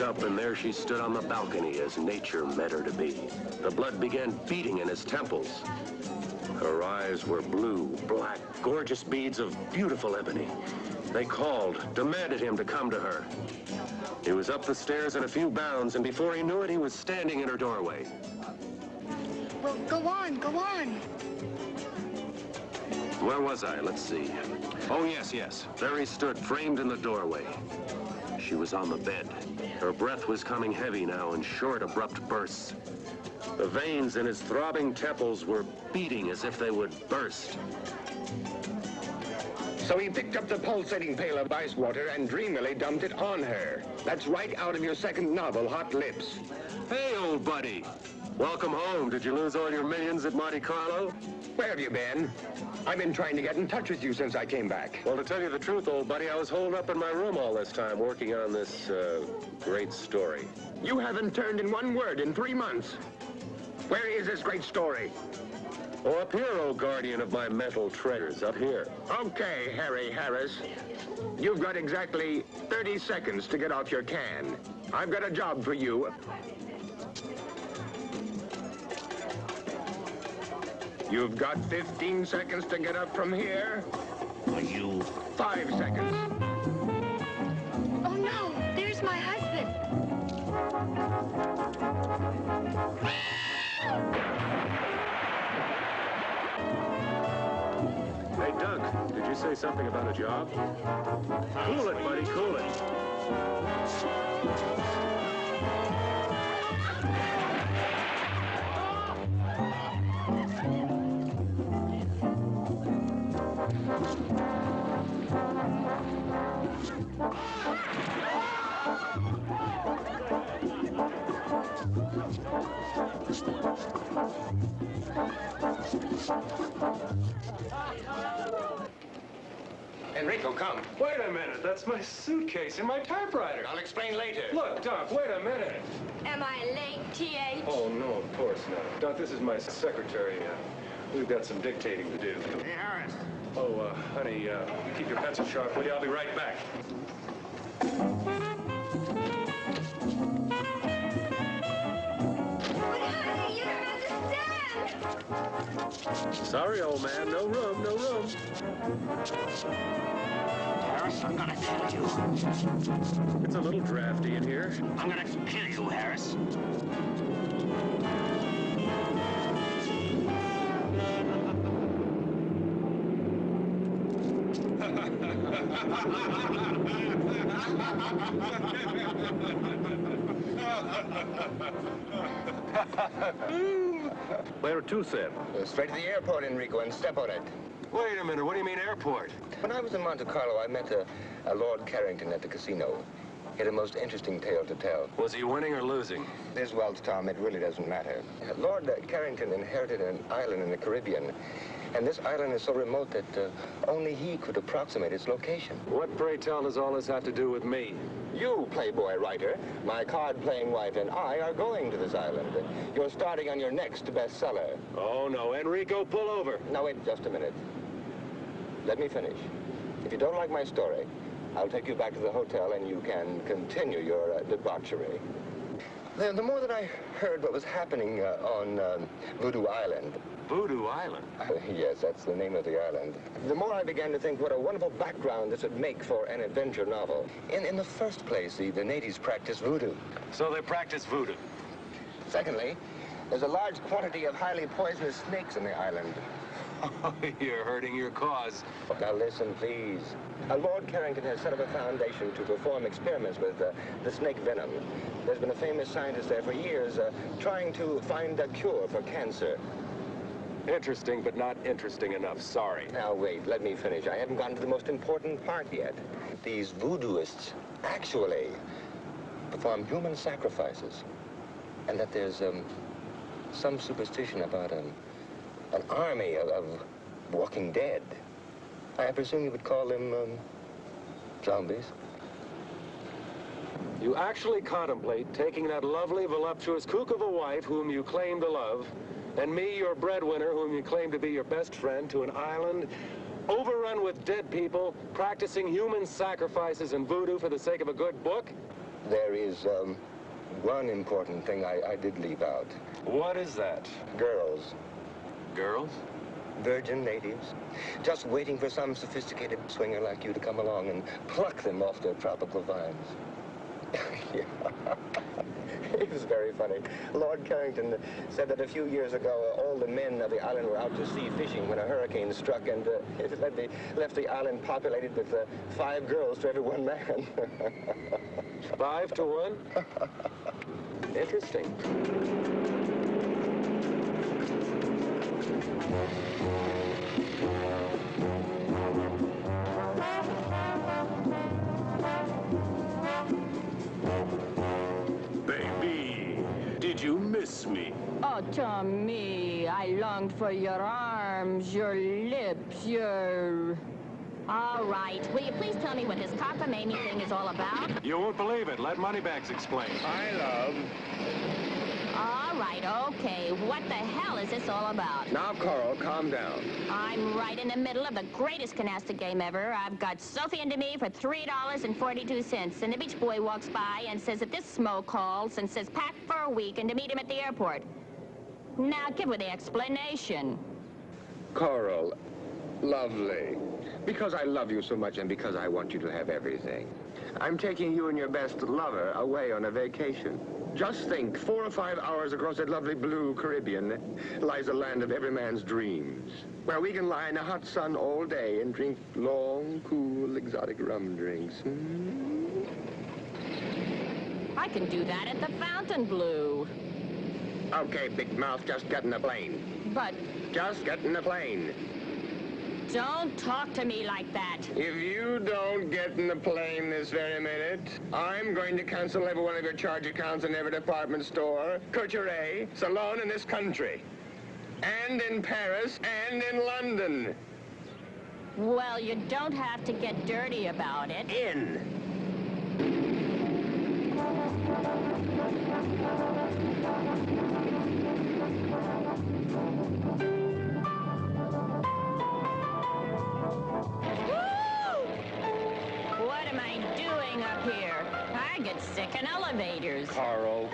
Up, and there she stood on the balcony as nature meant her to be. The blood began beating in his temples. Her eyes were blue, black, gorgeous beads of beautiful ebony. They called, demanded him to come to her. He was up the stairs in a few bounds, and before he knew it, he was standing in her doorway. Well, go on, go on. Where was I? Let's see. Oh, yes. There he stood, framed in the doorway. She was on the bed. Her breath was coming heavy now in short, abrupt bursts. The veins in his throbbing temples were beating as if they would burst. So he picked up the pulsating pail of ice water and dreamily dumped it on her. That's right out of your second novel, Hot Lips. Hey, old buddy. Welcome home. Did you lose all your millions at Monte Carlo? Where have you been? I've been trying to get in touch with you since I came back. Well, to tell you the truth, old buddy, I was holed up in my room all this time working on this, great story. You haven't turned in one word in 3 months. Where is this great story? Oh, up here, old guardian of my mental treasures, up here. Okay, Harry Harris. You've got exactly 30 seconds to get off your can. I've got a job for you. You've got 15 seconds to get up from here. Are you? 5 seconds. Oh, no, there's my husband. Hey, Doug, did you say something about a job? Cool it, buddy, cool it. Enrico, come. Wait a minute, that's my suitcase and my typewriter. I'll explain later. Look, Doc, wait a minute. Am I late, T.H.? Oh, no, of course not. Doc, this is my secretary. We've got some dictating to do. Hey, Harris. Oh, honey, keep your pencil sharp, will you? I'll be right back. But honey, you don't understand. Sorry, old man, no room, no room. Harris, I'm gonna kill you. It's a little drafty in here. I'm gonna kill you, Harris. Where to, then? Straight to the airport, Enrico, and step on it. Wait a minute, what do you mean airport? When I was in Monte Carlo, I met a Lord Carrington at the casino. He had a most interesting tale to tell. Was he winning or losing? This wealth, Tom, it really doesn't matter. Lord Carrington inherited an island in the Caribbean, and this island is so remote that only he could approximate its location. What, pray tell, does all this have to do with me? You, playboy writer, my card-playing wife, and I are going to this island. You're starting on your next bestseller. Oh, no, Enrico, pull over. Now, wait just a minute. Let me finish. If you don't like my story, I'll take you back to the hotel and you can continue your debauchery. The more that I heard what was happening on Voodoo Island. Voodoo Island? Yes, that's the name of the island. The more I began to think what a wonderful background this would make for an adventure novel. In the first place, the natives practice voodoo. So they practice voodoo? Secondly, there's a large quantity of highly poisonous snakes in the island. You're hurting your cause. Now listen, please. Lord Carrington has set up a foundation to perform experiments with the snake venom. There's been a famous scientist there for years trying to find a cure for cancer. Interesting, but not interesting enough. Sorry. Now, wait, let me finish. I haven't gotten to the most important part yet. These voodooists actually perform human sacrifices. And that there's some superstition about an army of walking dead. I presume you would call them zombies. You actually contemplate taking that lovely, voluptuous kook of a wife whom you claim to love, and me, your breadwinner, whom you claim to be your best friend, to an island overrun with dead people, practicing human sacrifices and voodoo for the sake of a good book? There is one important thing I did leave out. What is that? Girls. Girls? Virgin natives. Just waiting for some sophisticated swinger like you to come along and pluck them off their tropical vines. Yeah. It was very funny. Lord Carrington said that a few years ago, all the men of the island were out to sea fishing when a hurricane struck, and it left the island populated with 5 girls to every 1 man. 5 to 1? Interesting. Baby, did you miss me? Oh, Tommy, I longed for your arms, your lips, your... All right. Will you please tell me what this cockamamie thing is all about? You won't believe it. Let Moneybags explain. I love... All right, okay. What the hell is this all about? Now, Coral, calm down. I'm right in the middle of the greatest canasta game ever. I've got Sophie and me for $3.42, and the beach boy walks by and says that this smo calls and says pack for a week and to meet him at the airport. Now, give her the explanation. Coral, lovely. Because I love you so much and because I want you to have everything. I'm taking you and your best lover away on a vacation. Just think, 4 or 5 hours across that lovely blue Caribbean lies a land of every man's dreams, where we can lie in the hot sun all day and drink long, cool, exotic rum drinks. I can do that at the Fontainebleau. Okay, big mouth, just get in the plane. But Just get in the plane. don't talk to me like that. If you don't get in the plane this very minute, I'm going to cancel every one of your charge accounts in every department store, couture, salon in this country. And in Paris, and in London. Well, you don't have to get dirty about it. In. What am I doing up here? I get sick in elevators. Carl.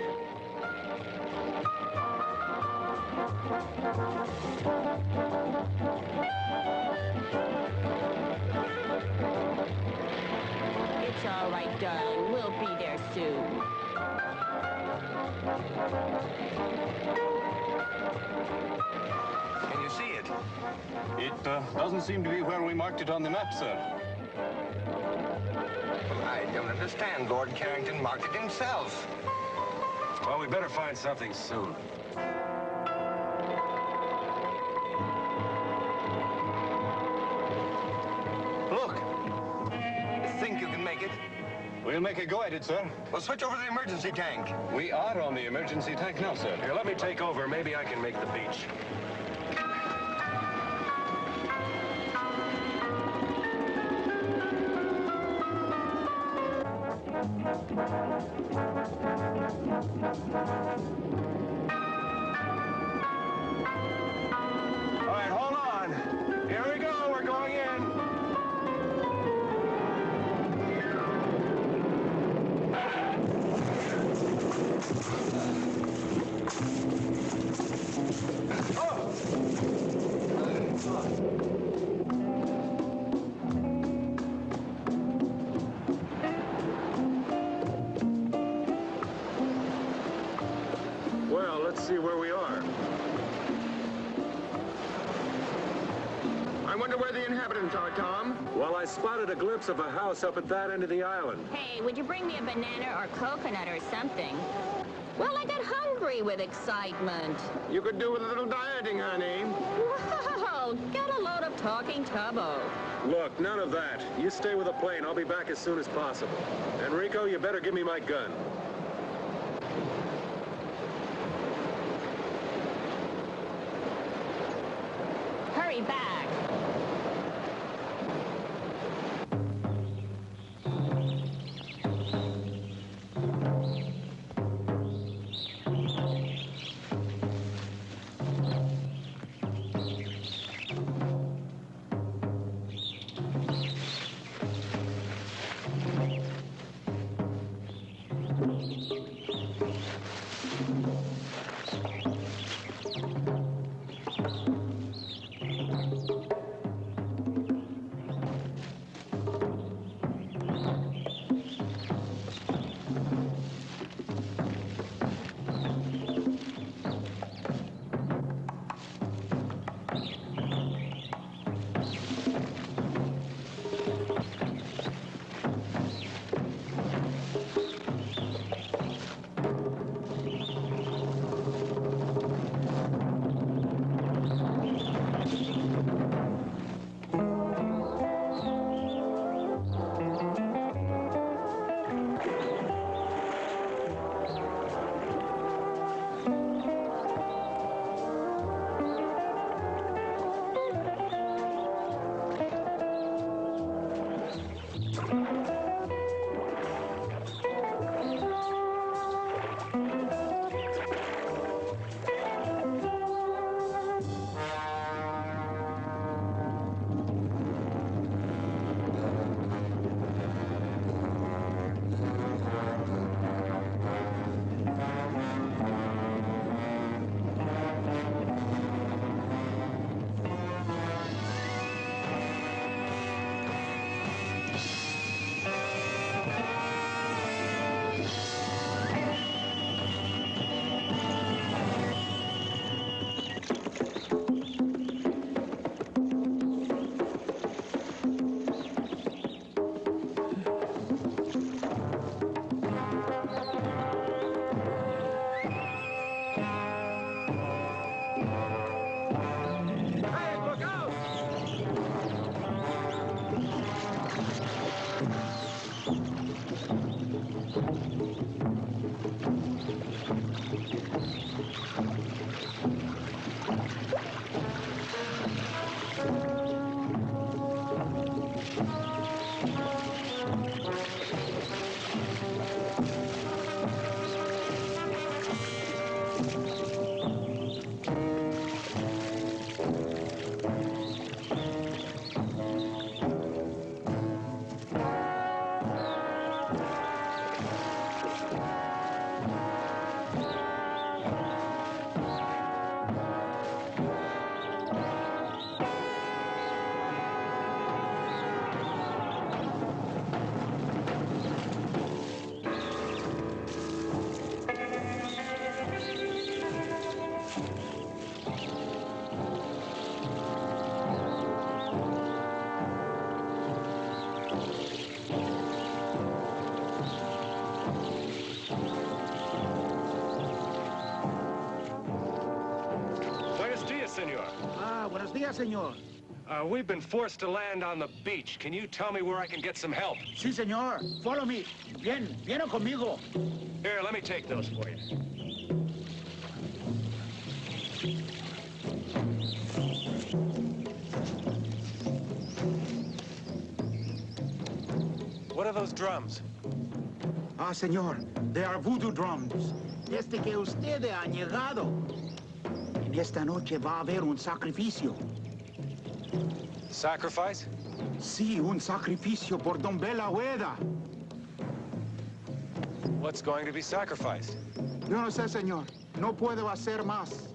It's all right, darling. We'll be there soon. Can you see it? It doesn't seem to be where we marked it on the map, sir. I don't understand. Lord Carrington marked it himself. Well, we better find something soon. Look. You think you can make it? We'll make a go at it, sir. Well, switch over to the emergency tank. We are on the emergency tank now, sir. Here, let me take over. Maybe I can make the beach. All right, hold on. Here we go. We're going in. wonder where the inhabitants are, Tom. Well, I spotted a glimpse of a house up at that end of the island. Hey, would you bring me a banana or coconut or something? Well, I got hungry with excitement. You could do with a little dieting, honey. Wow, get a load of talking tubbo. Look, none of that. You stay with the plane. I'll be back as soon as possible. Enrico, you better give me my gun. Hurry back. Senor. Buenos días, señor. We've been forced to land on the beach. Can you tell me where I can get some help? Sí, señor. Follow me. Viene conmigo. Here, let me take those for you. What are those drums? Ah, señor. They are voodoo drums. Desde que usted ha llegado. En esta noche va a haber un sacrificio. Sacrifice? Sí, un sacrificio por Don Bela. What's going to be sacrificed? Yo no sé, señor. No puedo hacer más.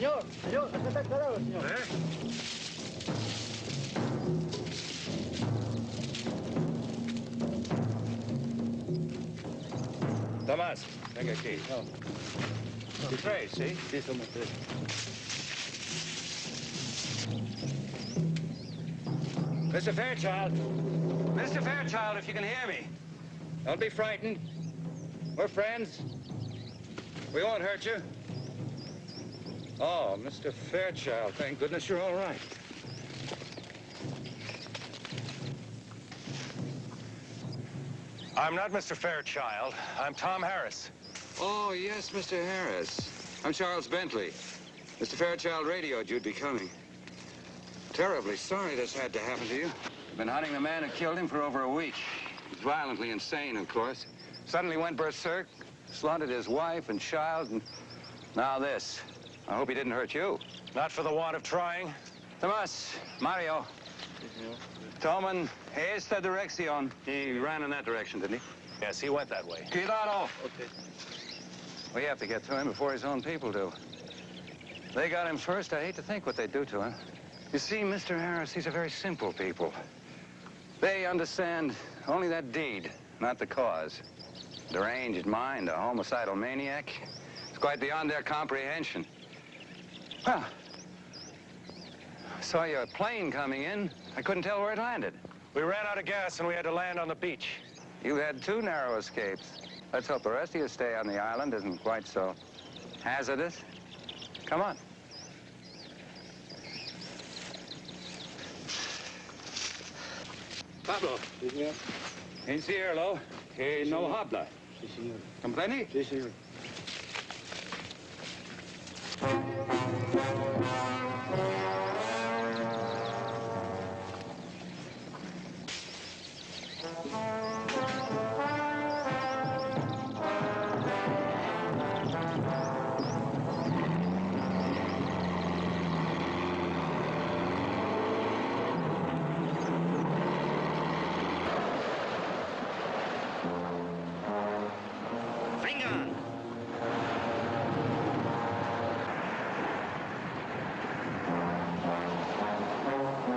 Señor, acá está aclarado, señor. Tomás, venga aquí. ¿Tú tres, sí? Sí, somos tres. Mr. Fairchild. Mr. Fairchild, if you can hear me. Don't be frightened. We're friends. We won't hurt you. Oh, Mr. Fairchild, thank goodness you're all right. I'm not Mr. Fairchild. I'm Tom Harris. Oh, yes, Mr. Harris. I'm Charles Bentley. Mr. Fairchild radioed you'd be coming. Terribly sorry this had to happen to you. I've been hunting the man who killed him for over a week. He's violently insane, of course. Suddenly went berserk, slaughtered his wife and child, and now this. I hope he didn't hurt you. Not for the want of trying. Tomás, Mario. Toman, esta dirección. He ran in that direction, didn't he? Yes, he went that way. Cuidado. Okay. We have to get to him before his own people do. They got him first. I hate to think what they'd do to him. You see, Mr. Harris, these are very simple people. They understand only that deed, not the cause. Deranged mind, a homicidal maniac. It's quite beyond their comprehension. Well, I saw your plane coming in. I couldn't tell where it landed. We ran out of gas and we had to land on the beach. You had 2 narrow escapes. Let's hope the rest of your stay on the island isn't quite so hazardous. Come on. Pablo. Sí, señor. Encierro, que no habla. Sí, señor. ¿Comprende? Sí, señor.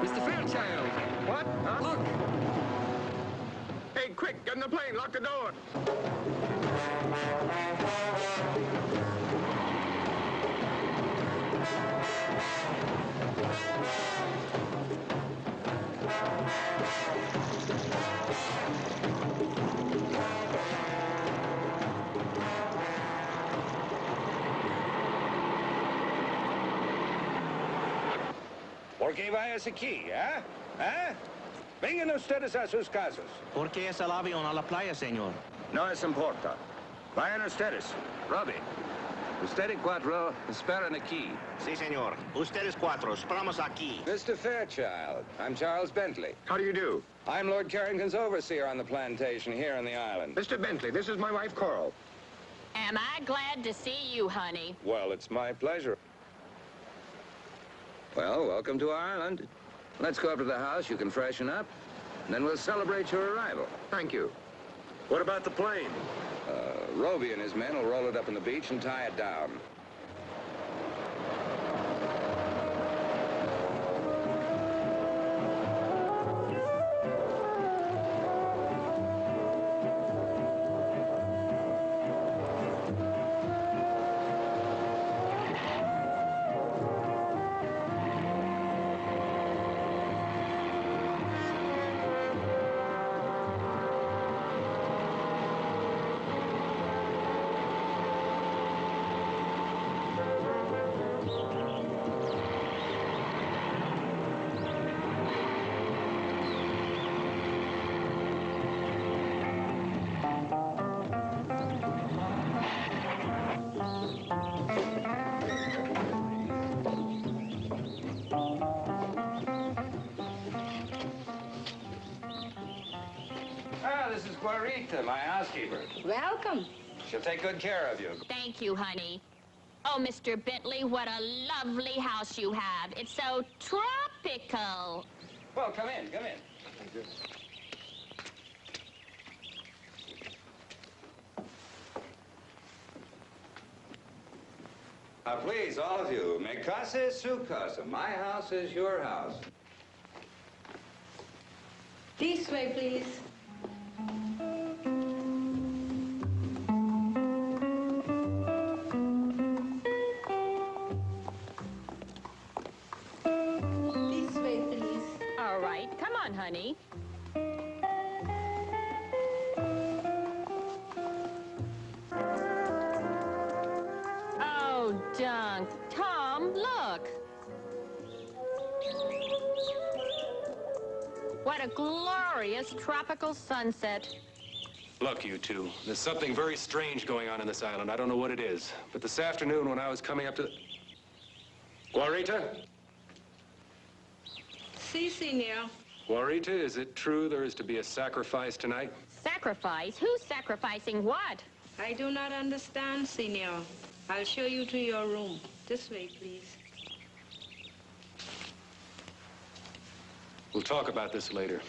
Mr. Fairchild! What? Huh? Look! Hey, quick, get in the plane, lock the door! ¿Por qué vayas aquí, eh? ¿Eh? Vengan ustedes a sus casas. ¿Por qué es el avión a la playa, señor? No les importa. Vayan ustedes. Robbie, ustedes 4 esperan aquí. Sí, señor. Ustedes 4, esperamos aquí. Mr. Fairchild, I'm Charles Bentley. How do you do? I'm Lord Carrington's overseer on the plantation here on the island. Mr. Bentley, this is my wife, Coral. Am I glad to see you, honey? Well, it's my pleasure. Well, welcome to our island. Let's go up to the house. You can freshen up. And then we'll celebrate your arrival. Thank you. What about the plane? Roby and his men will roll it up on the beach and tie it down. This is Guarita, my housekeeper. Welcome. She'll take good care of you. Thank you, honey. Oh, Mr. Bentley, what a lovely house you have. It's so tropical. Well, come in, come in. Thank you. Please, all of you, mi casa es su casa. My house is your house. This way, please. This way, please. All right, come on, honey. Oh, Dunk. Tom, look. What a glorious tropical sunset. Look, you two, there's something very strange going on in this island. I don't know what it is. But this afternoon when I was coming up to... Guarita? Si, senor. Guarita, is it true there is to be a sacrifice tonight? Sacrifice? Who's sacrificing what? I do not understand, senor. I'll show you to your room. This way, please. We'll talk about this later.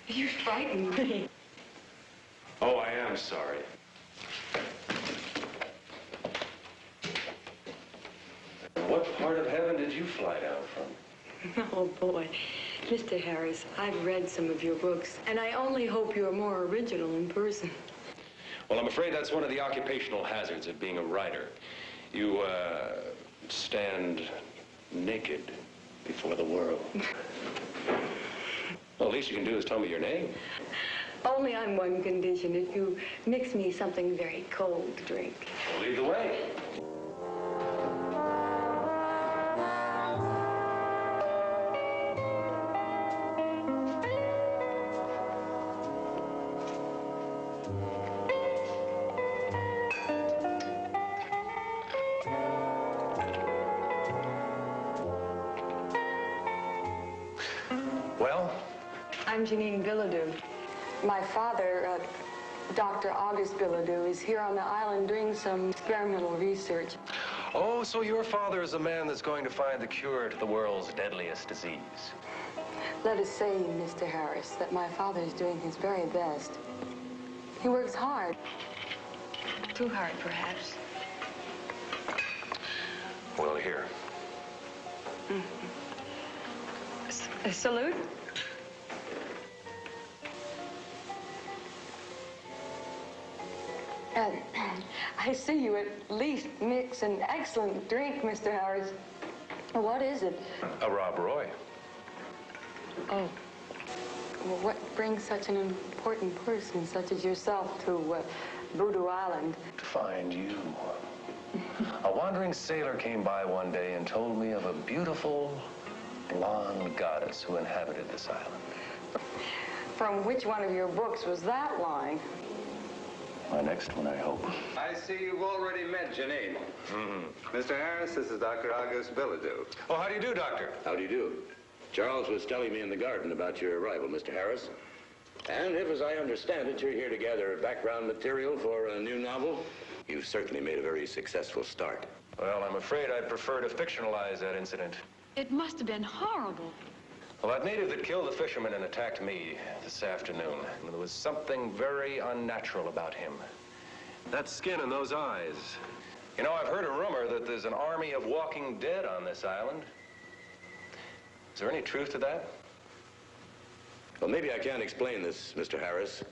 You frightened me. Oh, I am sorry. What part of heaven did you fly down from? Oh, boy. Mr. Harris, I've read some of your books, and I only hope you're more original in person. Well, I'm afraid that's one of the occupational hazards of being a writer. You, stand naked before the world. Well, the least you can do is tell me your name. Only on one condition, if you mix me something very cold to drink. Well, lead the way. Well? I'm Janine Bilodeau. My father, Dr. August Bilodeau, is here on the island doing some experimental research. Oh, so your father is a man that's going to find the cure to the world's deadliest disease. Let us say, Mr. Harris, that my father is doing his very best. He works hard. Too hard, perhaps. Well, here. A salute? I see you at least mix an excellent drink, Mr. Harris. What is it? A Rob Roy. Oh. Well, what brings such an important person such as yourself to Voodoo Island? To find you. A wandering sailor came by one day and told me of a beautiful blonde goddess who inhabited this island. From which one of your books was that line? My next one, I hope. I see you've already met Janine. Mm-hmm. Mr. Harris, this is Dr. August Bela. Oh, how do you do, Doctor? How do you do? Charles was telling me in the garden about your arrival, Mr. Harris. And if, as I understand it, you're here to gather background material for a new novel, you've certainly made a very successful start. Well, I'm afraid I'd prefer to fictionalize that incident. It must have been horrible. Well, that native that killed the fisherman and attacked me this afternoon, there was something very unnatural about him. That skin and those eyes. You know, I've heard a rumor that there's an army of walking dead on this island. Is there any truth to that? Well, maybe I can explain this, Mr. Harris.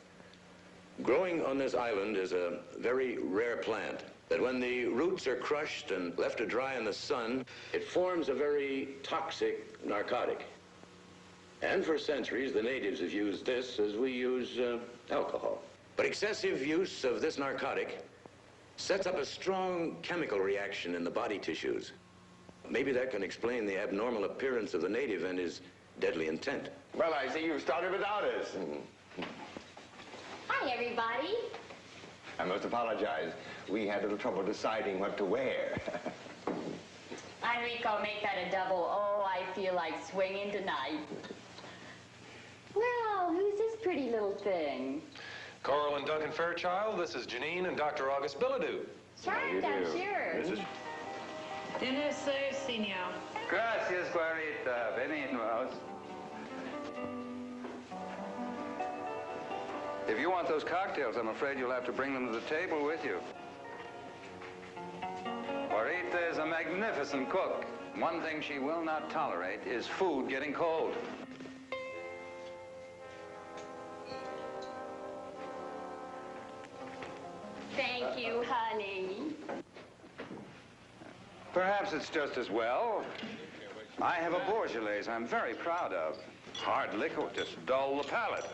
Growing on this island is a very rare plant that when the roots are crushed and left to dry in the sun, it forms a very toxic narcotic. And for centuries, the natives have used this as we use alcohol. But excessive use of this narcotic sets up a strong chemical reaction in the body tissues. Maybe that can explain the abnormal appearance of the native and his deadly intent. Well, I see you started without us. Hi, everybody. I must apologize. We had a little trouble deciding what to wear. Enrico, make that a double. Oh, I feel like swinging tonight. Well, who's this pretty little thing? Coral and Duncan Fairchild, this is Janine and Dr. August Bela. Charmed, I'm sure. Dinner served, senor. Gracias, Guarita. Benignos. If you want those cocktails, I'm afraid you'll have to bring them to the table with you. Guarita is a magnificent cook. One thing she will not tolerate is food getting cold. Thank you, honey. Perhaps it's just as well. I have a Bourgeois I'm very proud of. Hard liquor will just dull the palate.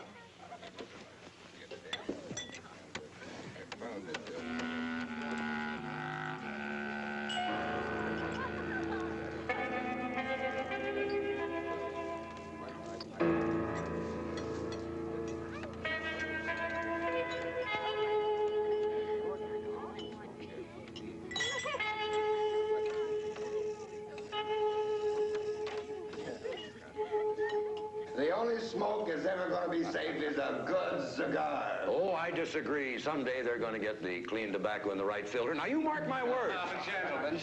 The only smoke that's ever going to be safe is a good cigar. Oh, I disagree. Someday they're going to get the clean tobacco in the right filter. Now, you mark my words. Gentlemen,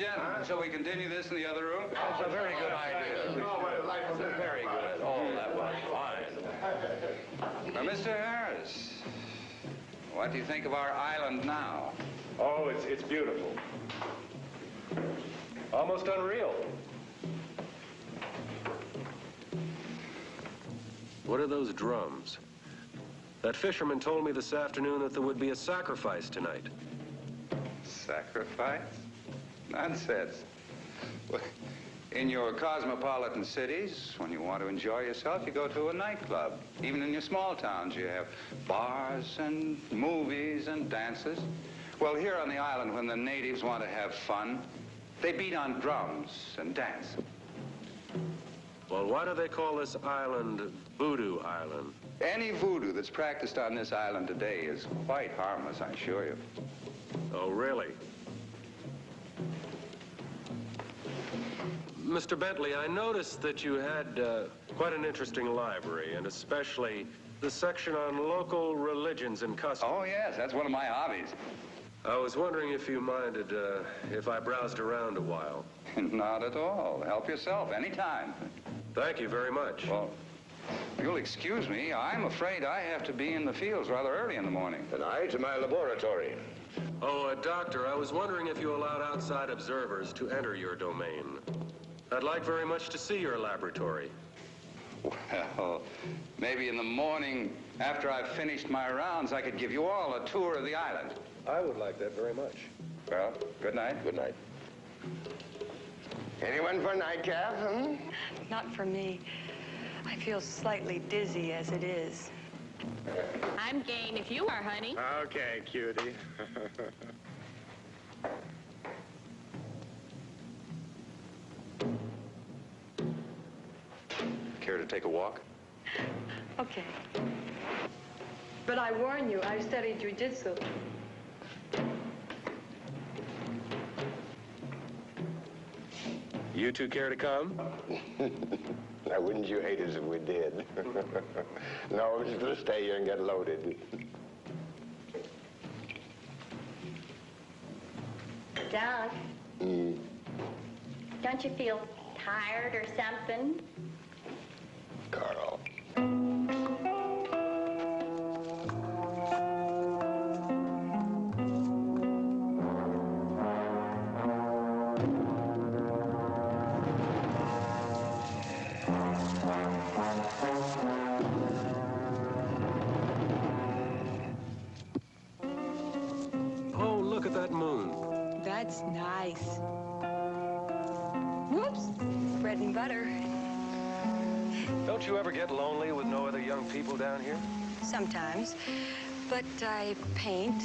shall we continue this in the other room? That's a very good idea. Very good. Oh, that was fine. Now, Mr. Harris, what do you think of our island now? Oh, it's beautiful. Almost unreal. What are those drums? That fisherman told me this afternoon that there would be a sacrifice tonight. Sacrifice? Nonsense. Well, in your cosmopolitan cities, when you want to enjoy yourself, you go to a nightclub. Even in your small towns, you have bars and movies and dances. Well, here on the island, when the natives want to have fun, they beat on drums and dance. Well, why do they call this island Voodoo Island? Any voodoo that's practiced on this island today is quite harmless, I assure you. Oh, really? Mr. Bentley, I noticed that you had quite an interesting library, and especially the section on local religions and customs. Oh, yes, that's one of my hobbies. I was wondering if you minded if I browsed around a while. Not at all. Help yourself anytime. Thank you very much. Well, you'll excuse me. I'm afraid I have to be in the fields rather early in the morning. And I to my laboratory. Oh, Doctor, I was wondering if you allowed outside observers to enter your domain. I'd like very much to see your laboratory. Well, maybe in the morning, after I've finished my rounds, I could give you all a tour of the island. I would like that very much. Well, good night. Good night. Anyone for nightcap, huh? Not for me. I feel slightly dizzy as it is. I'm game if you are, honey. Okay, cutie. Care to take a walk? Okay. But I warn you, I studied jujitsu. You two care to come? Now, wouldn't you hate us if we did? No, we're just going to stay here and get loaded. Doug, don't you feel tired or something? Carl. Oh, look at that moon. That's nice. Whoops. Bread and butter. Don't you ever get lonely with no other young people down here? Sometimes. But I paint,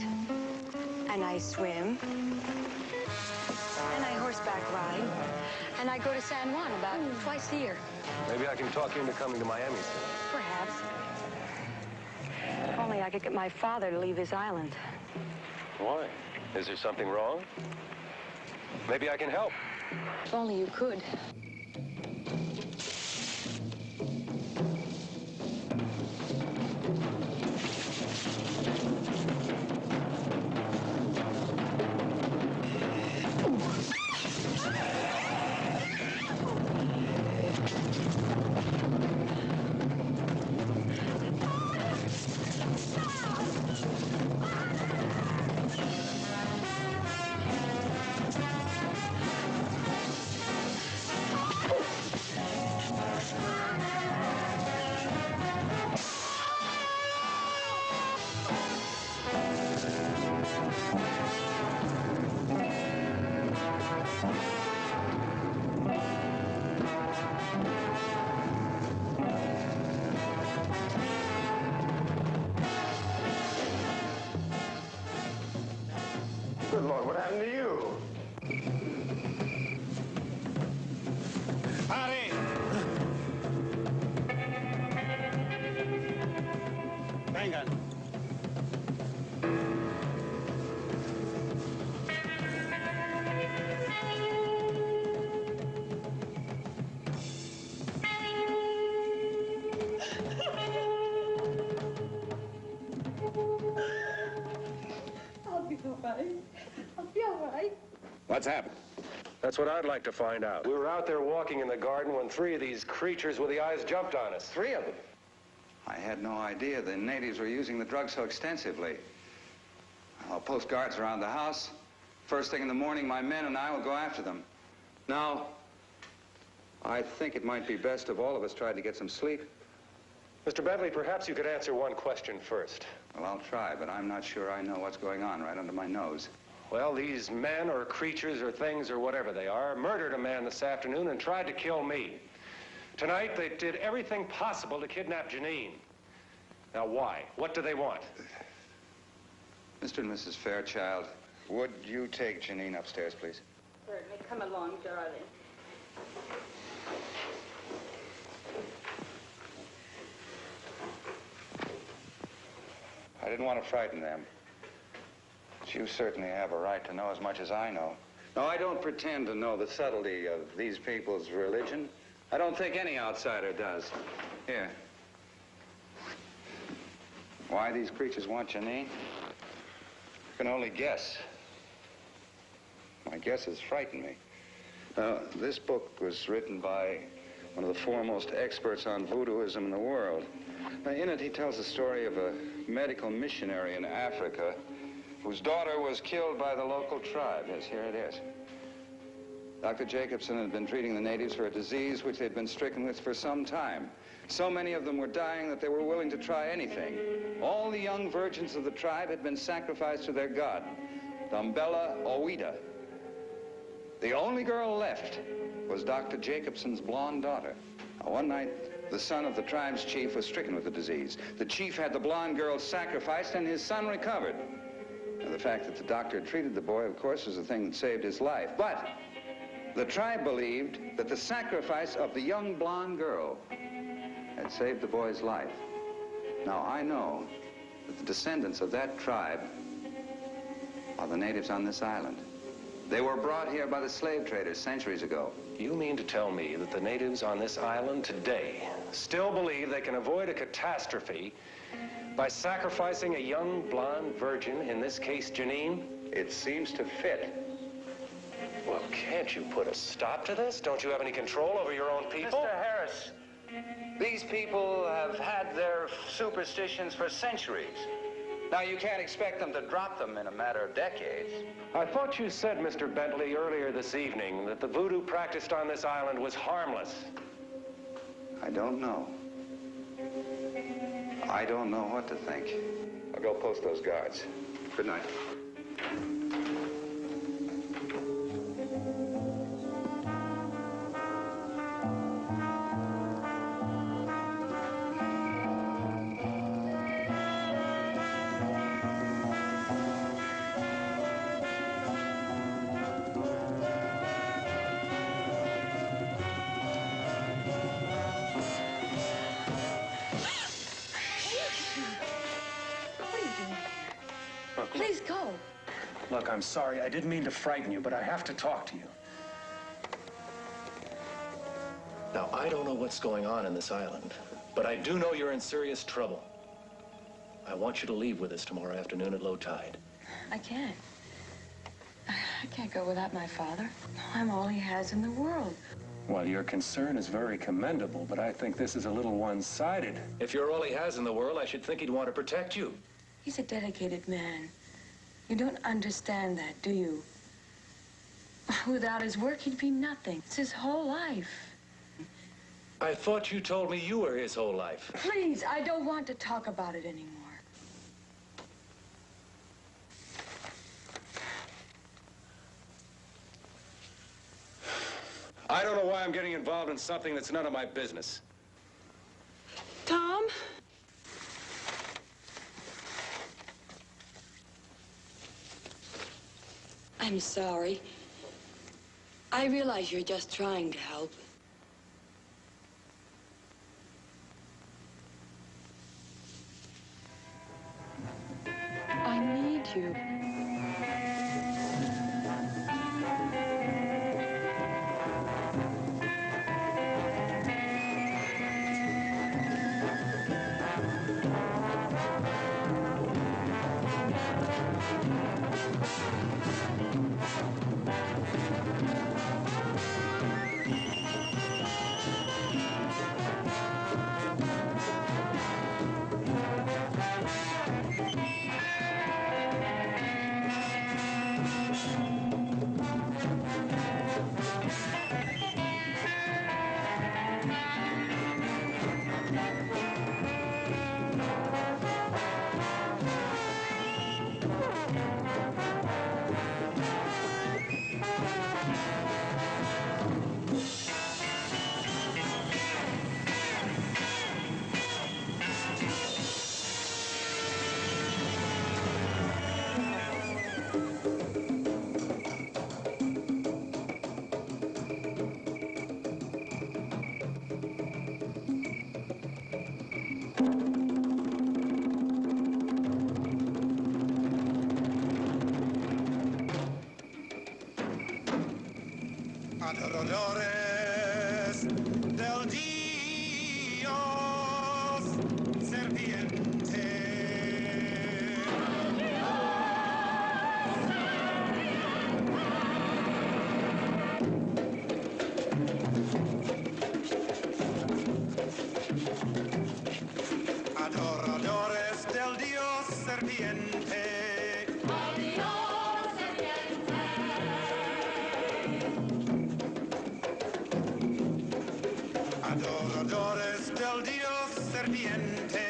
and I swim, and I horseback ride, and I go to San Juan about twice a year. Maybe I can talk you into coming to Miami soon. Perhaps. If only I could get my father to leave this island. Why? Is there something wrong? Maybe I can help. If only you could. Good Lord, what happened to you? Pare! Vengan. I'll be all right. I'll be all right. What's happened? That's what I'd like to find out. We were out there walking in the garden when 3 of these creatures with the eyes jumped on us. 3 of them. I had no idea the natives were using the drug so extensively. I'll post guards around the house. First thing in the morning, my men and I will go after them. Now, I think it might be best if all of us tried to get some sleep. Mr. Bentley, perhaps you could answer one question first. Well, I'll try, but I'm not sure I know what's going on right under my nose. Well, these men or creatures or things or whatever they are murdered a man this afternoon and tried to kill me. Tonight, they did everything possible to kidnap Janine. Now, why? What do they want? Mr. and Mrs. Fairchild, would you take Janine upstairs, please? Certainly. Come along, darling. I didn't want to frighten them. But you certainly have a right to know as much as I know. No, I don't pretend to know the subtlety of these people's religion. I don't think any outsider does. Here. Why these creatures want Janine? I can only guess. My guesses frighten me. Now, this book was written by one of the foremost experts on voodooism in the world. Now, in it, he tells the story of a medical missionary in Africa whose daughter was killed by the local tribe. Yes, here it is. Dr. Jacobson had been treating the natives for a disease which they'd been stricken with for some time. So many of them were dying that they were willing to try anything. All the young virgins of the tribe had been sacrificed to their god, Bela Owida. The only girl left was Dr. Jacobson's blonde daughter. Now, one night, the son of the tribe's chief was stricken with the disease. The chief had the blonde girl sacrificed, and his son recovered. Now, the fact that the doctor had treated the boy, of course, was the thing that saved his life. But the tribe believed that the sacrifice of the young blonde girl had saved the boy's life. Now, I know that the descendants of that tribe are the natives on this island. They were brought here by the slave traders centuries ago. You mean to tell me that the natives on this island today still believe they can avoid a catastrophe by sacrificing a young blonde virgin, in this case Janine? It seems to fit. Well, can't you put a stop to this? Don't you have any control over your own people? Mr. Harris, these people have had their superstitions for centuries. Now, you can't expect them to drop them in a matter of decades. I thought you said, Mr. Bentley, earlier this evening that the voodoo practiced on this island was harmless. I don't know. I don't know what to think. I'll go post those guards. Good night. Please go. Look, I'm sorry. I didn't mean to frighten you, but I have to talk to you. Now, I don't know what's going on in this island, but I do know you're in serious trouble. I want you to leave with us tomorrow afternoon at low tide. I can't. I can't go without my father. I'm all he has in the world. Well, your concern is very commendable, but I think this is a little one-sided. If you're all he has in the world, I should think he'd want to protect you. He's a dedicated man. You don't understand that, do you? Without his work, he'd be nothing. It's his whole life. I thought you told me you were his whole life. Please, I don't want to talk about it anymore. I don't know why I'm getting involved in something that's none of my business. Tom? I'm sorry. I realize you're just trying to help. I need you. Adoradores del Dios serpiente. Adoradores del Dios serpiente. Adoradores del Dios serpiente.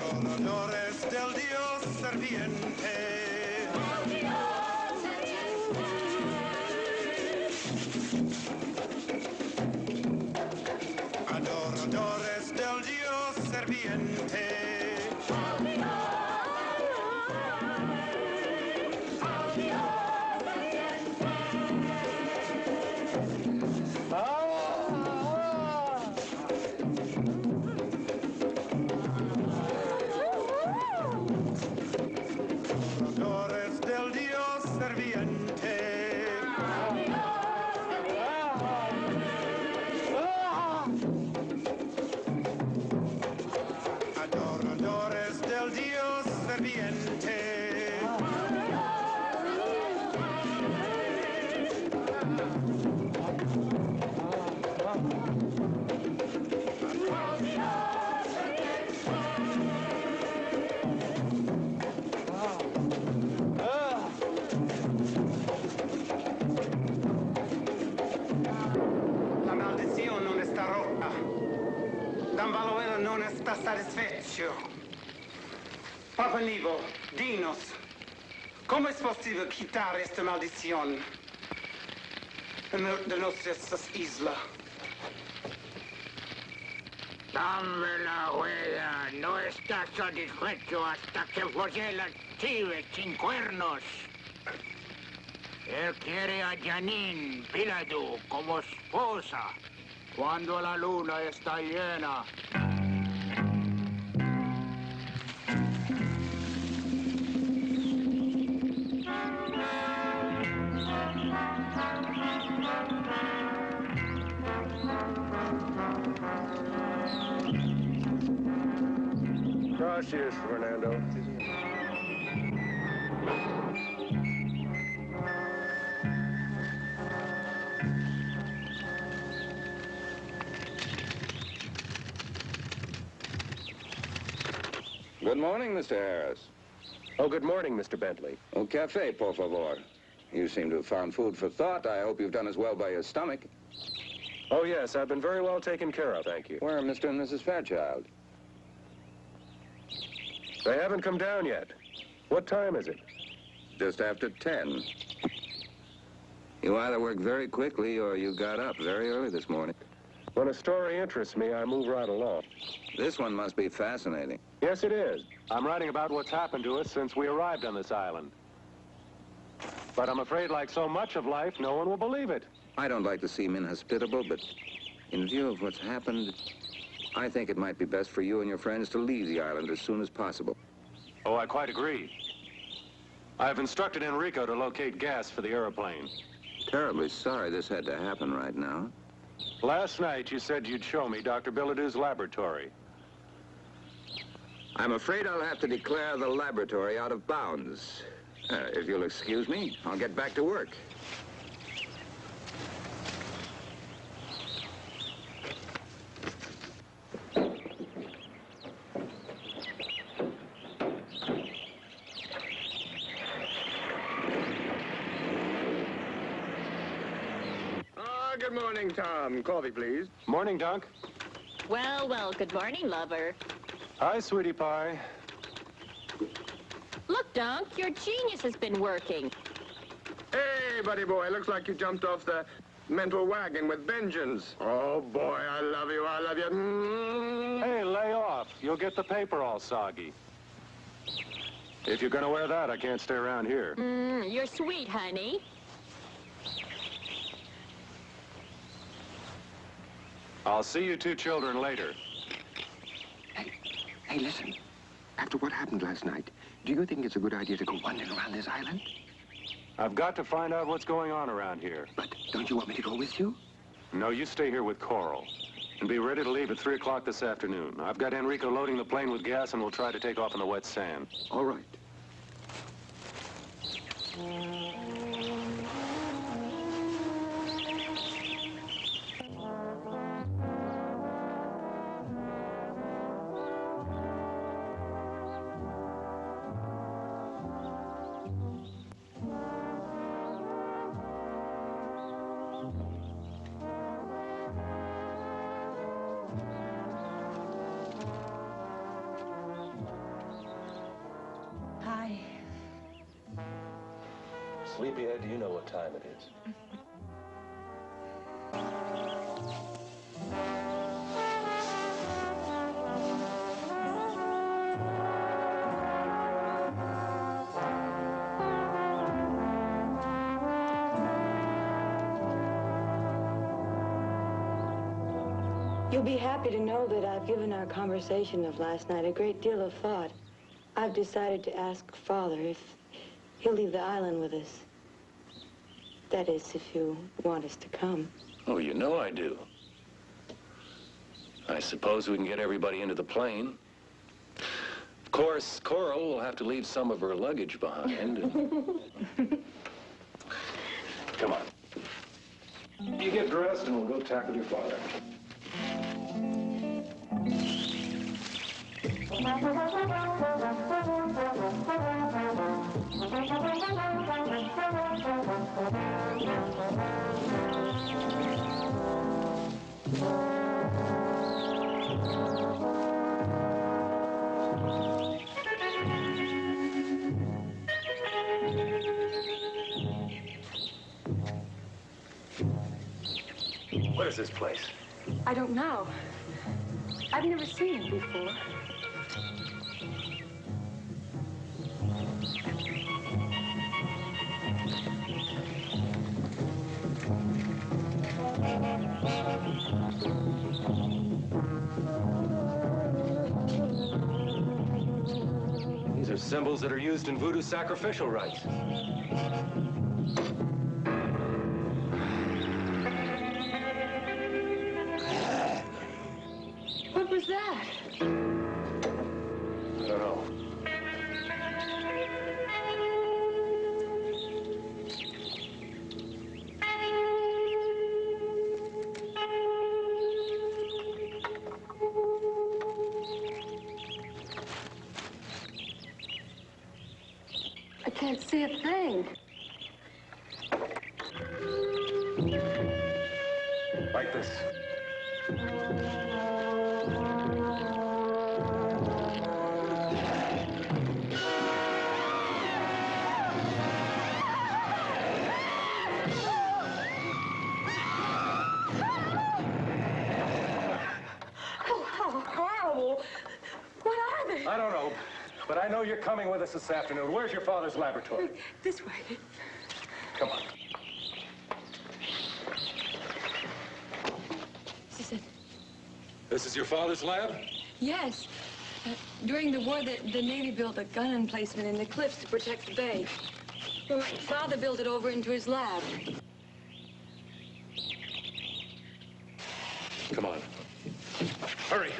Adoradores del Dios serpiente. Adoradores del Dios serviente. Adoradores del Dios serviente. Adoradores del Dios serviente. La maldición non está rota. Dan Valorella non está satisfecho. Papa Nivo, dinos, ¿cómo es posible quitar esta maldición de nuestras islas? Dan Valorella no está satisfecho hasta que folle la chive sin cuernos. Él quiere a Janine Piladu como esposa cuando la luna está llena. Gracias, Fernando. Good morning, Mr. Harris. Oh, good morning, Mr. Bentley. Un café, por favor. You seem to have found food for thought. I hope you've done as well by your stomach. Oh, yes, I've been very well taken care of, thank you. Where are Mr. and Mrs. Fairchild? They haven't come down yet. What time is it? Just after 10. You either work very quickly or you got up very early this morning. When a story interests me, I move right along. This one must be fascinating. Yes, it is. I'm writing about what's happened to us since we arrived on this island. But I'm afraid, like so much of life, no one will believe it. I don't like to seem inhospitable, but in view of what's happened, I think it might be best for you and your friends to leave the island as soon as possible. Oh, I quite agree. I've instructed Enrico to locate gas for the airplane. Terribly sorry this had to happen right now. Last night, you said you'd show me Dr. Biladou's laboratory. I'm afraid I'll have to declare the laboratory out of bounds. If you'll excuse me, I'll get back to work. Good morning, Tom. Coffee, please. Morning, Dunk. Well, well, good morning, lover. Hi, sweetie pie. Look, Dunk, your genius has been working. Hey, buddy boy, looks like you jumped off the mental wagon with vengeance. Oh, boy, I love you, I love you. Hey, lay off. You'll get the paper all soggy. If you're gonna wear that, I can't stay around here. You're sweet, honey. I'll see you two children later. Hey, listen. After what happened last night, do you think it's a good idea to go wandering around this island? I've got to find out what's going on around here. But don't you want me to go with you? No, you stay here with Coral. And be ready to leave at 3 o'clock this afternoon. I've got Enrico loading the plane with gas, and we'll try to take off in the wet sand. All right. Hi. Sleepyhead, do you know what time it is? You'll be happy to know that I've given our conversation of last night a great deal of thought. I've decided to ask Father if he'll leave the island with us. That is, if you want us to come. Oh, you know I do. I suppose we can get everybody into the plane. Of course, Coral will have to leave some of her luggage behind. Come on. You get dressed and we'll go tackle your father. What is this place? I don't know. I've never seen it before. These are symbols that are used in voodoo sacrificial rites. What was that? I don't know. I can't see a thing. Like this. Oh, how horrible. What are they? I don't know, but I know you're coming with us this afternoon. Where's your father's laboratory? This way. Come on. This is it. This is your father's lab? Yes. During the war, the Navy built a gun emplacement in the cliffs to protect the bay. Well, my father built it over into his lab. Come on. Hurry.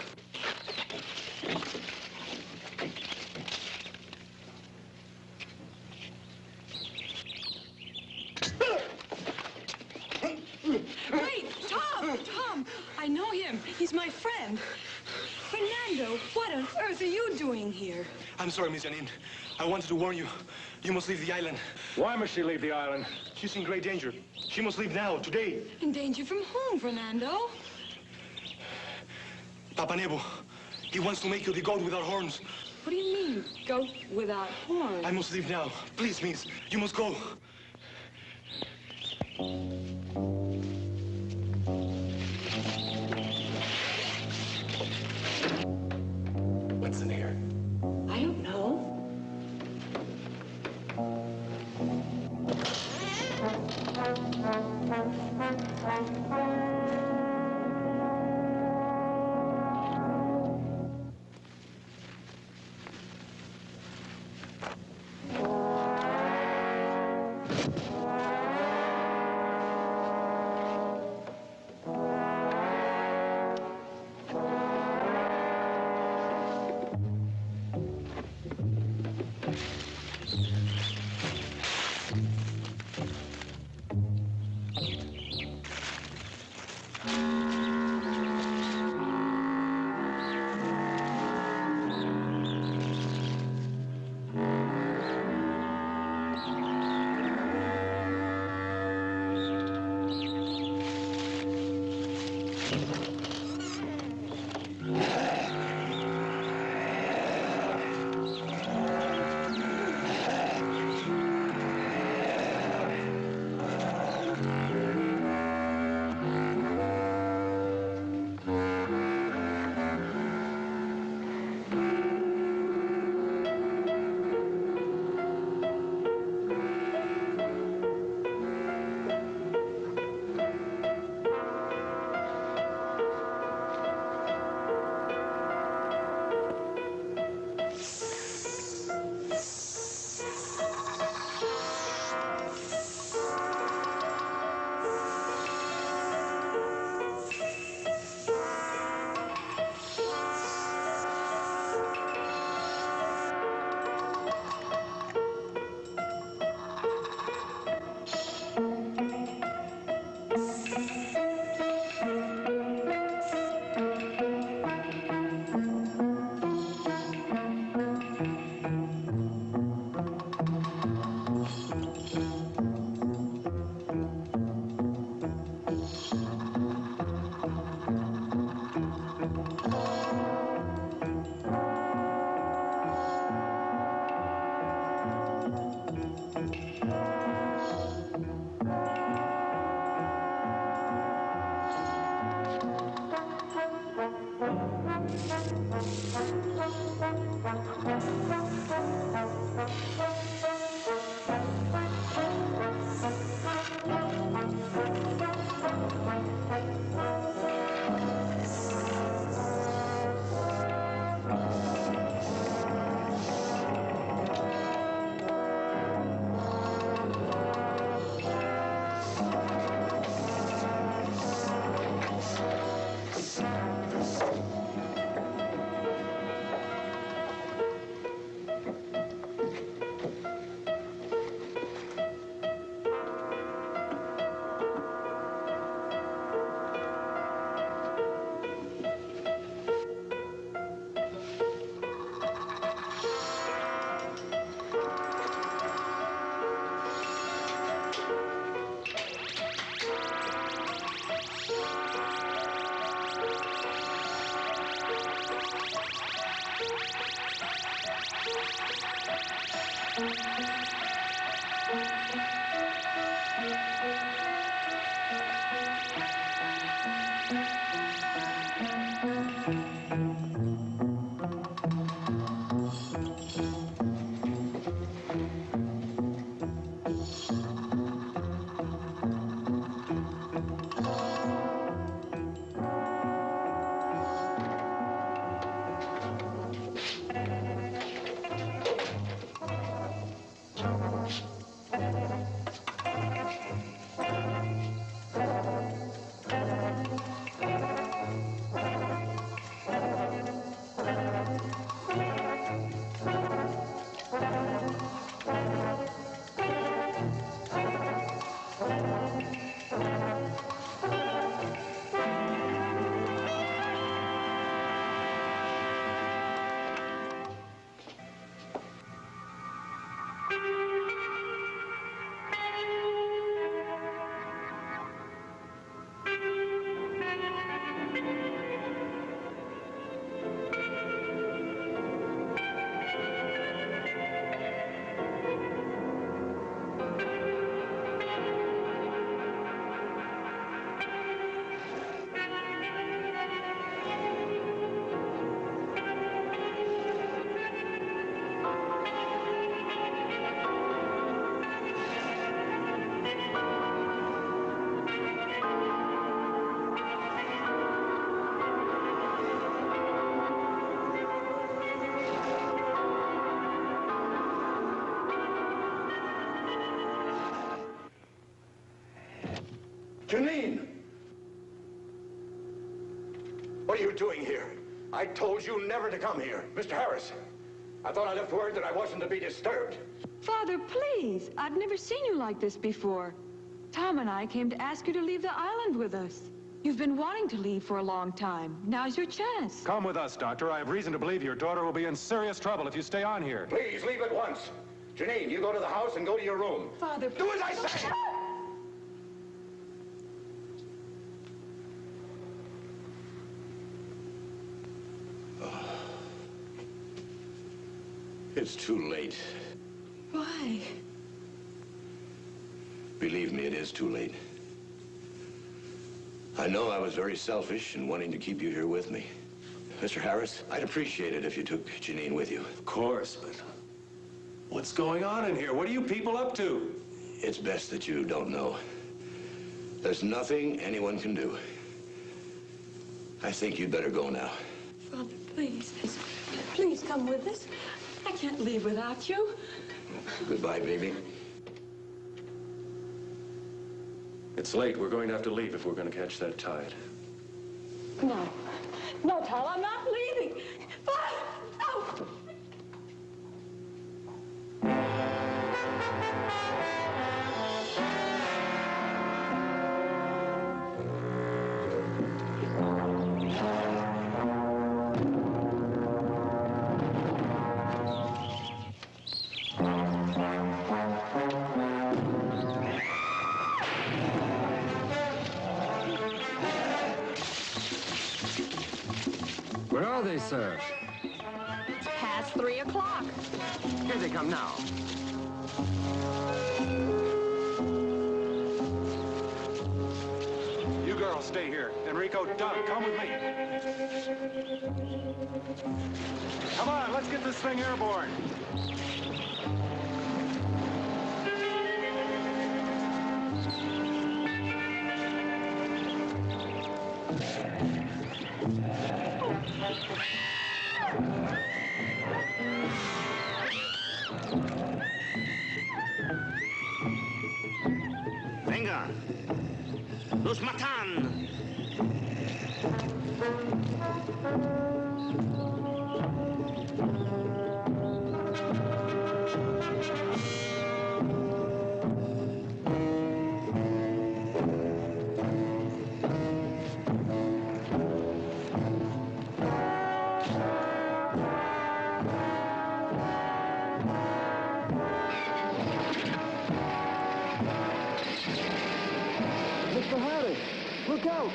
Wait, Tom! Tom! I know him. He's my friend. Fernando, what on earth are you doing here? I'm sorry, Miss Janine. I wanted to warn you. You must leave the island. Why must she leave the island? She's in great danger. She must leave now, today. In danger from whom, Fernando? Papa Nebo. He wants to make you the goat without horns. What do you mean, goat without horns? I must leave now. Please, miss. You must go. What's in here? I don't know. Janine! What are you doing here? I told you never to come here. Mr. Harris, I thought I left word that I wasn't to be disturbed. Father, please. I've never seen you like this before. Tom and I came to ask you to leave the island with us. You've been wanting to leave for a long time. Now's your chance. Come with us, Doctor. I have reason to believe your daughter will be in serious trouble if you stay on here. Please, leave at once. Janine, you go to the house and go to your room. Father, do as I say! It's too late. Why? Believe me, it is too late. I know I was very selfish in wanting to keep you here with me. Mr. Harris, I'd appreciate it if you took Janine with you. Of course, but what's going on in here? What are you people up to? It's best that you don't know. There's nothing anyone can do. I think you'd better go now. Father, please. Please come with us. I can't leave without you. Goodbye, baby. It's late. We're going to have to leave if we're going to catch that tide. No. No, Tom, I'm not leaving. Father, no! Where are they, sir? It's past 3 o'clock. Here they come now. You girls stay here. Enrico, Doug, come with me. Come on, let's get get this thing airborne. Venga. Los matan. Mr. Harris, look out!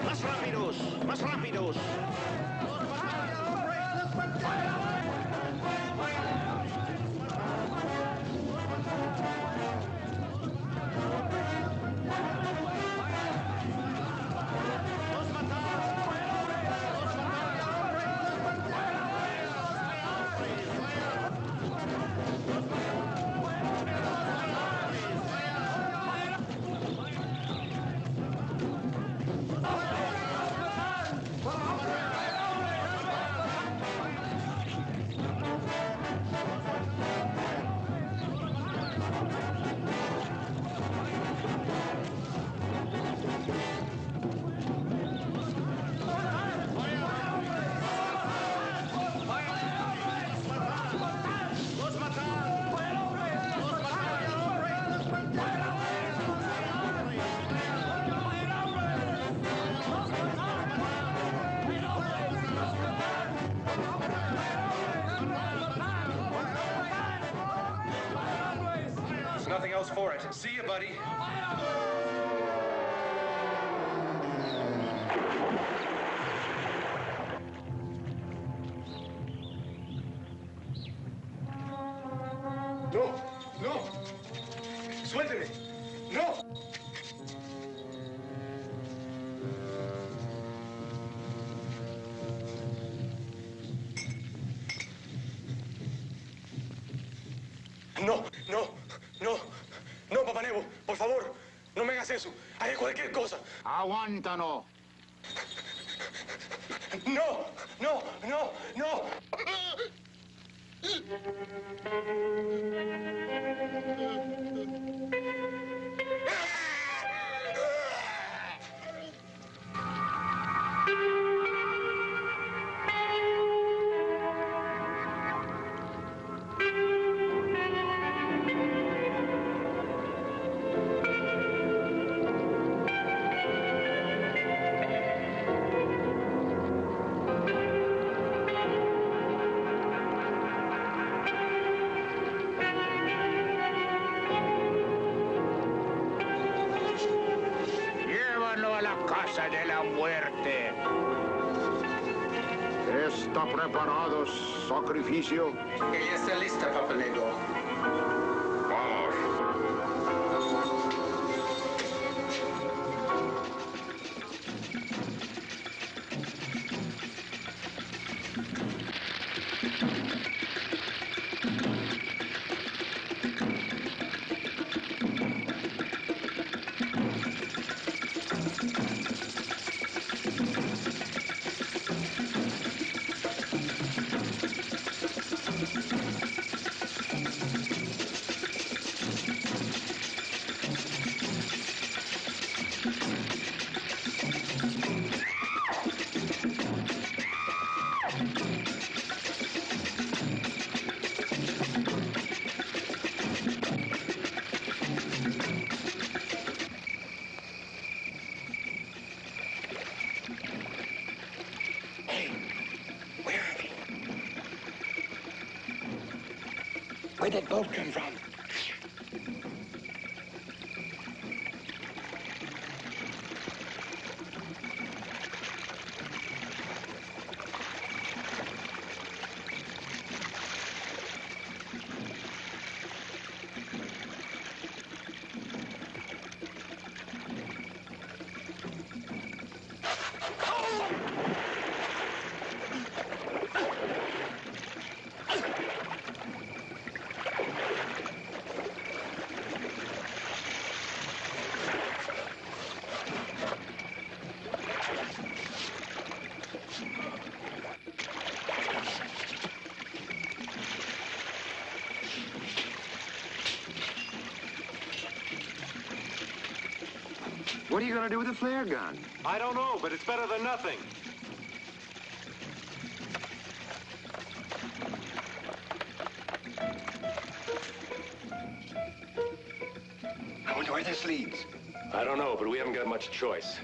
Más rápidos, más rápidos. There's nothing else for it. See you, buddy. No, no. Suélteme. No. No, no, no, no, Papá Nebo, por favor, no me hagas eso. Haré cualquier cosa. Aguántalo. No, no, no, no. Llévalo a la casa de la muerte. ¿Está preparado, sacrificio? Ella está lista, Papa Nego. Vamos. Where'd that bolt come from? What are you going to do with the flare gun? I don't know, but it's better than nothing. I wonder where this leads. I don't know, but we haven't got much choice.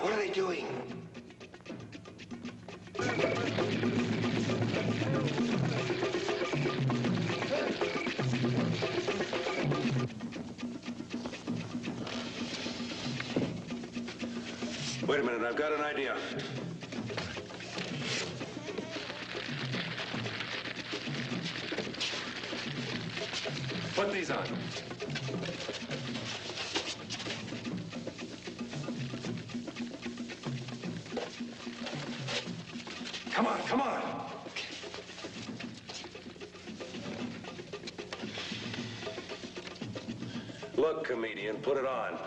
What are they doing? Wait a minute, I've got an idea. Put these on. Come on, come on. Look, comedian, put it on.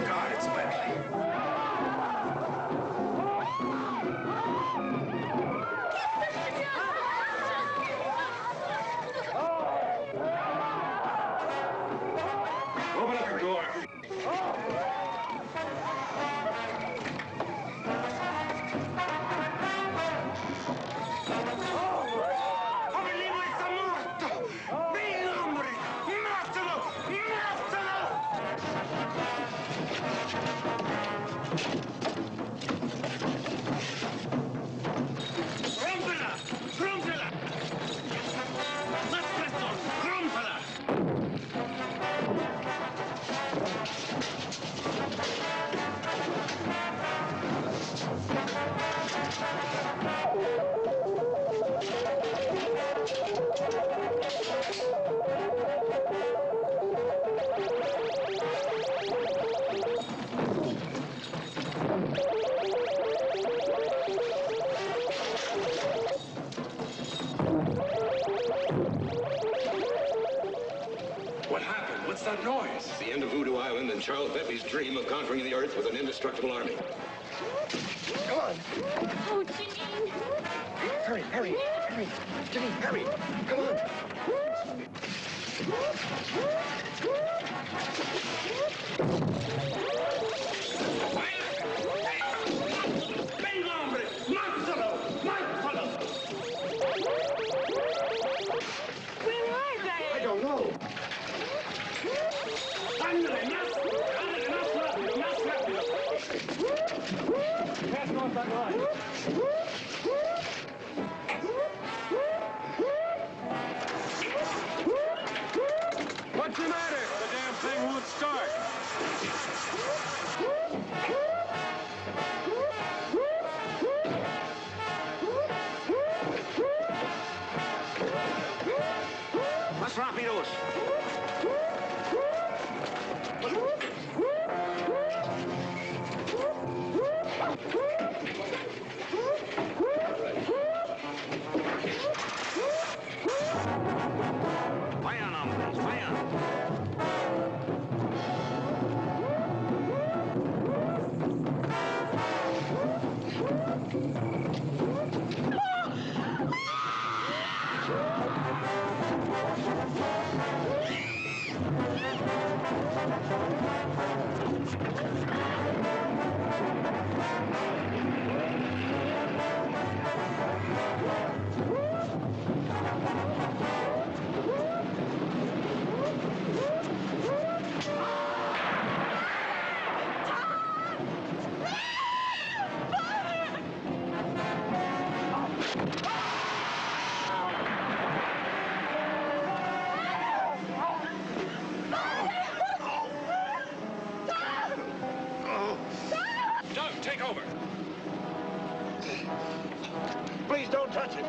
God, it's Bentley. Open up the door. Avellino está muerto! ¡Ven, hombre! ¡Mátalo! ¡Mátalo! ¡Rómpela! ¡Rómpela! ¡Más presto! ¡Rómpela! What happened? What's that noise? It's the end of Voodoo Island and Charles Bentley's dream of conquering the Earth with an indestructible army. Come on. Oh, Janine. Hurry, hurry, hurry. Jimmy, hurry. Come on. ¡Venga, hombre! ¡Mátalo! ¡Mátalo! Where are they? I don't know. ¡Ándale, más! ¡Ándale, más rápido, más rápido! Pass off that line. What's the matter? The damn thing won't start. Más rápidos. Vayan, hombres, vayan. Doug, take over. Please don't touch it.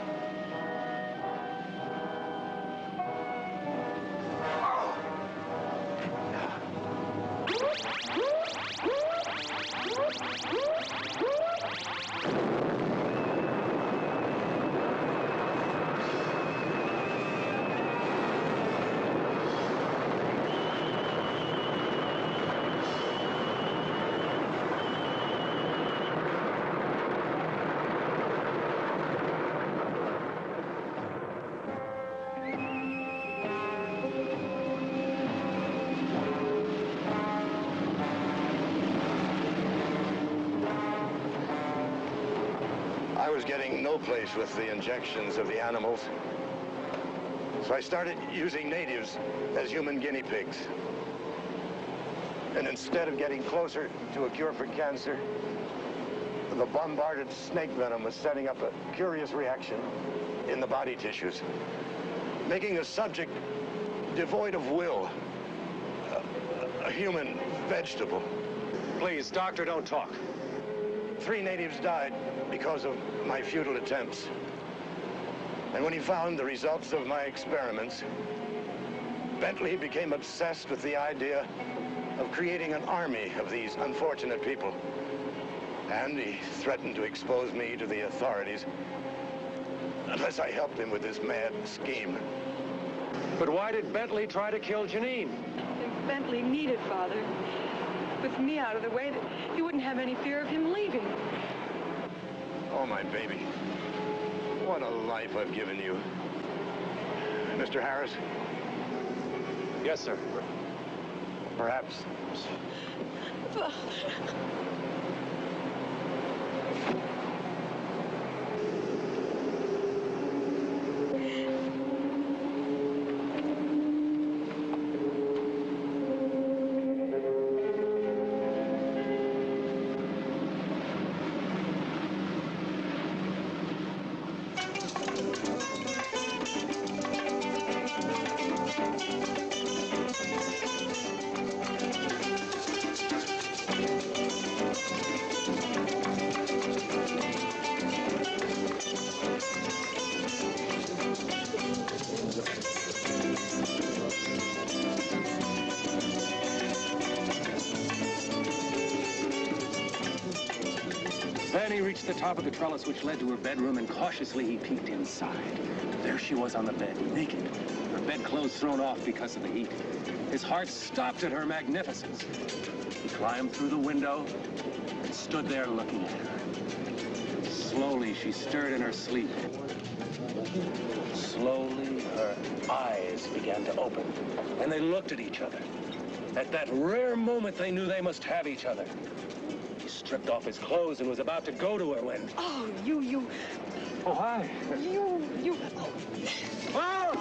I was getting no place with the injections of the animals. So I started using natives as human guinea pigs. And instead of getting closer to a cure for cancer, the bombarded snake venom was setting up a curious reaction in the body tissues, making the subject devoid of will, a human vegetable. Please, doctor, don't talk. 3 natives died because of my futile attempts. And when he found the results of my experiments, Bentley became obsessed with the idea of creating an army of these unfortunate people. And he threatened to expose me to the authorities unless I helped him with this mad scheme. But why did Bentley try to kill Janine? Bentley needed Father. with me out of the way, that you wouldn't have any fear of him leaving. Oh, my baby. What a life I've given you. Mr. Harris? Yes, sir. Perhaps. Tenney reached the top of the trellis which led to her bedroom, and cautiously he peeked inside. There she was on the bed, naked, her bedclothes thrown off because of the heat. His heart stopped at her magnificence. He climbed through the window and stood there looking at her. Slowly, she stirred in her sleep. Slowly, her eyes began to open, and they looked at each other. At that rare moment, they knew they must have each other. He stripped off his clothes and was about to go to her when... Oh, you... Oh, hi. You... Oh!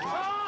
Oh!